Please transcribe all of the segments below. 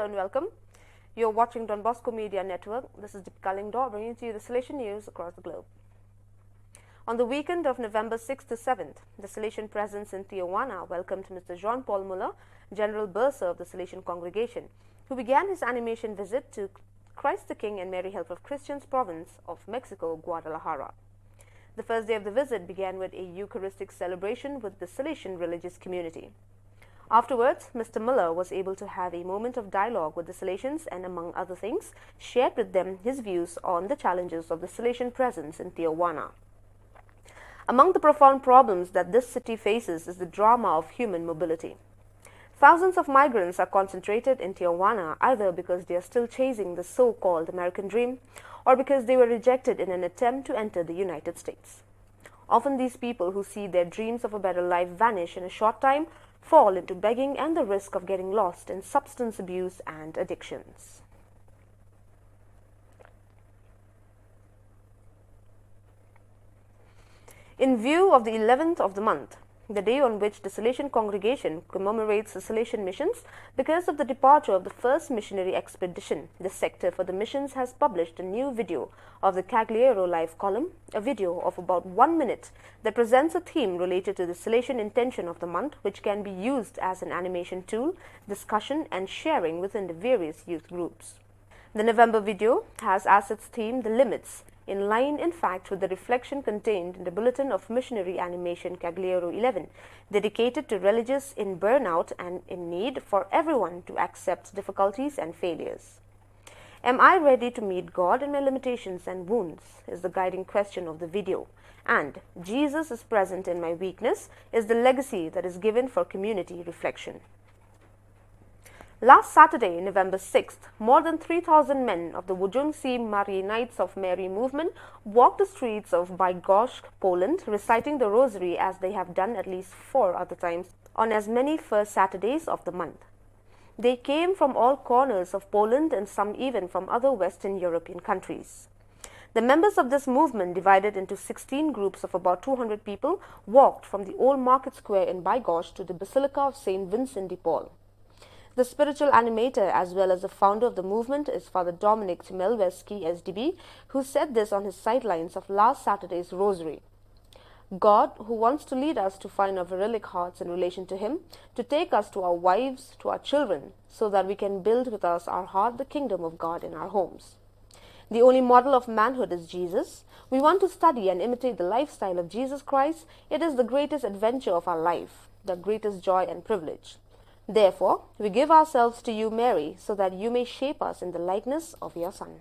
and welcome. You're watching Don Bosco Media Network. This is Deepika Lingdo bringing to you the Salesian news across the globe. On the weekend of November 6th to 7th, the Salesian presence in Tijuana welcomed Mr. Jean-Paul Muller, General Bursar of the Salesian congregation, who began his animation visit to Christ the King and Mary Health of Christians province of Mexico, Guadalajara. The first day of the visit began with a Eucharistic celebration with the Salesian religious community. Afterwards, Mr. Muller was able to have a moment of dialogue with the Salesians and, among other things, shared with them his views on the challenges of the Salesian presence in Tijuana. Among the profound problems that this city faces is the drama of human mobility. Thousands of migrants are concentrated in Tijuana either because they are still chasing the so-called American dream or because they were rejected in an attempt to enter the United States. Often these people who see their dreams of a better life vanish in a short time fall into begging and the risk of getting lost in substance abuse and addictions. In view of the 11th of the month, the day on which the Salesian congregation commemorates the Salesian missions, because of the departure of the first missionary expedition, the Sector for the Missions has published a new video of the Cagliero Life column, a video of about 1 minute that presents a theme related to the Salesian intention of the month, which can be used as an animation tool, discussion and sharing within the various youth groups. The November video has as its theme the limits, in line, in fact, with the reflection contained in the Bulletin of Missionary Animation Cagliero 11, dedicated to religious in burnout and in need for everyone to accept difficulties and failures. Am I ready to meet God in my limitations and wounds is the guiding question of the video, and Jesus is present in my weakness is the legacy that is given for community reflection. Last Saturday, November 6th, more than 3,000 men of the Wujunsi Marii Knights of Mary movement walked the streets of Bydgoszcz, Poland, reciting the Rosary as they have done at least 4 other times on as many first Saturdays of the month. They came from all corners of Poland and some even from other Western European countries. The members of this movement, divided into 16 groups of about 200 people, walked from the old market square in Bydgoszcz to the Basilica of St. Vincent de Paul. The spiritual animator as well as the founder of the movement is Father Dominic Chmielewski, SDB, who said this on his sidelines of last Saturday's Rosary. God, who wants to lead us to find our virile hearts in relation to Him, to take us to our wives, to our children, so that we can build with us our heart the kingdom of God in our homes. The only model of manhood is Jesus. We want to study and imitate the lifestyle of Jesus Christ. It is the greatest adventure of our life, the greatest joy and privilege. Therefore, we give ourselves to you, Mary, so that you may shape us in the likeness of your Son.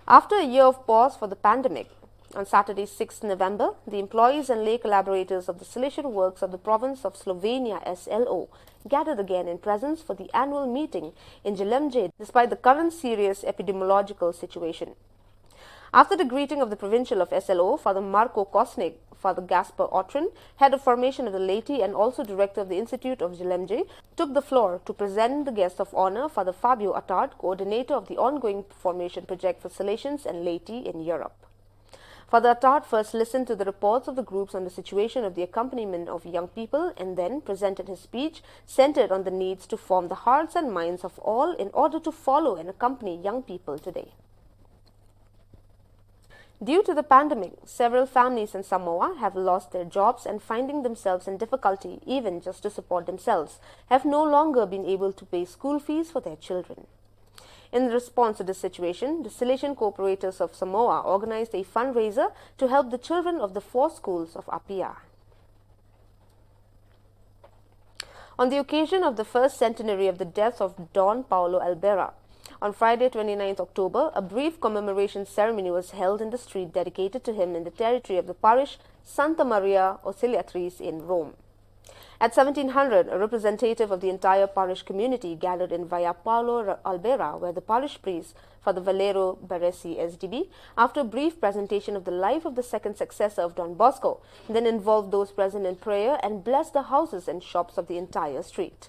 After a year of pause for the pandemic, on Saturday, 6th November, the employees and lay collaborators of the Salesian works of the province of Slovenia, SLO, gathered again in presence for the annual meeting in Shillong, despite the current serious epidemiological situation. After the greeting of the provincial of SLO, Father Marko Kosnik, Father Gaspar Otrin, head of formation of the laity and also director of the Institute of Shillong, took the floor to present the guest of honor, Father Fabio Attard, coordinator of the ongoing formation project for Salesians and laity in Europe. Father Attard first listened to the reports of the groups on the situation of the accompaniment of young people and then presented his speech centered on the needs to form the hearts and minds of all in order to follow and accompany young people today. Due to the pandemic, several families in Samoa have lost their jobs and finding themselves in difficulty even just to support themselves, have no longer been able to pay school fees for their children. In response to this situation, the Salesian Cooperators of Samoa organized a fundraiser to help the children of the 4 schools of Apia. On the occasion of the first centenary of the death of Don Paulo Albera, on Friday, 29th October, a brief commemoration ceremony was held in the street dedicated to him in the territory of the parish Santa Maria Ausiliatrice in Rome. At 1700, a representative of the entire parish community gathered in Via Paulo Albera, where the parish priest, Father Valero Baresi, SDB, after a brief presentation of the life of the second successor of Don Bosco, then involved those present in prayer and blessed the houses and shops of the entire street.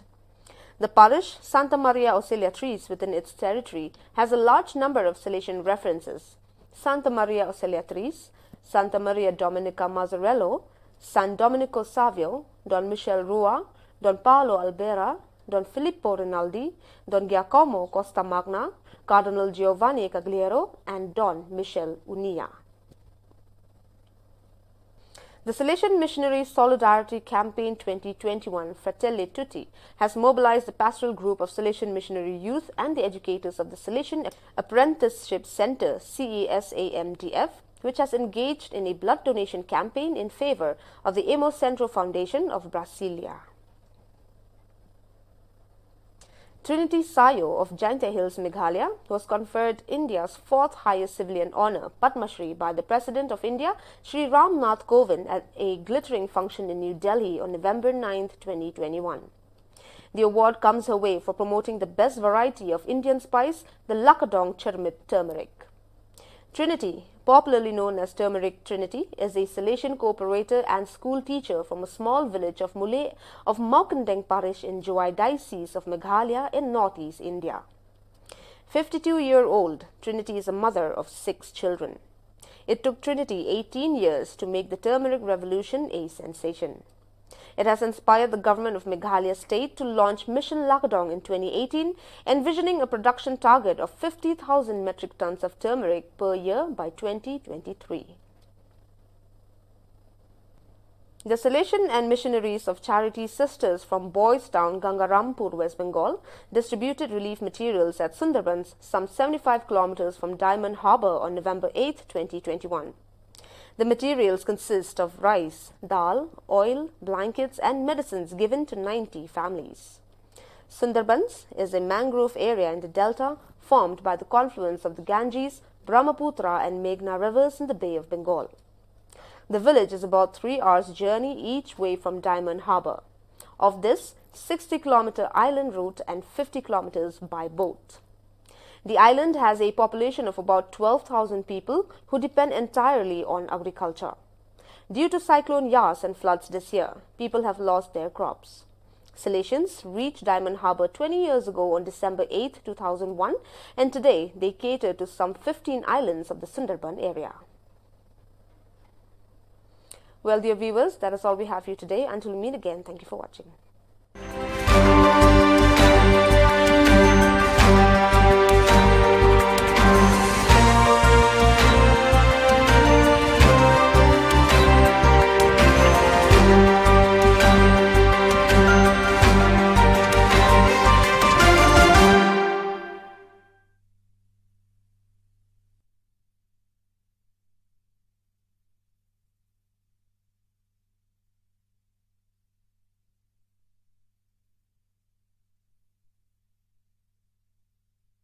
The parish, Santa Maria Ausiliatrice, within its territory, has a large number of Salesian references. Santa Maria Ausiliatrice, Santa Maria Dominica Mazzarello, San Domenico Savio, Don Michel Rua, Don Paolo Albera, Don Filippo Rinaldi, Don Giacomo Costamagna, Cardinal Giovanni Cagliero, and Don Michel Unia. The Salesian Missionary Solidarity Campaign 2021 Fratelli Tutti has mobilized the pastoral group of Salesian missionary youth and the educators of the Salesian Apprenticeship Center CESAMDF, which has engaged in a blood donation campaign in favor of the Hemocentro Foundation of Brasilia. Trinity Sayo of Jaintia Hills, Meghalaya, was conferred India's fourth highest civilian honour, Padma Shri, by the President of India, Shri Ram Nath Kovind, at a glittering function in New Delhi on November 9, 2021. The award comes her way for promoting the best variety of Indian spice, the Lakadong turmeric. Trinity, popularly known as Turmeric Trinity, is a Salesian cooperator and school teacher from a small village of Maukandeng Parish in Joai Diocese of Meghalaya in northeast India. 52-year-old, Trinity is a mother of 6 children. It took Trinity 18 years to make the turmeric revolution a sensation. It has inspired the government of Meghalaya state to launch Mission Lakadong in 2018, envisioning a production target of 50,000 metric tons of turmeric per year by 2023. The Salesian and missionaries of Charity Sisters from Boys Town, Gangarampur, West Bengal, distributed relief materials at Sundarbans, some 75 kilometers from Diamond Harbour, on November 8, 2021. The materials consist of rice, dal, oil, blankets and medicines given to 90 families. Sundarbans is a mangrove area in the delta formed by the confluence of the Ganges, Brahmaputra and Meghna rivers in the Bay of Bengal. The village is about 3 hours journey each way from Diamond Harbour. Of this, 60-kilometer island route and 50 kilometers by boat. The island has a population of about 12,000 people who depend entirely on agriculture. Due to Cyclone Yas and floods this year, people have lost their crops. Salesians reached Diamond Harbour 20 years ago on December 8, 2001, and today they cater to some 15 islands of the Sundarban area. Well, dear viewers, that is all we have for you today. Until we meet again, thank you for watching.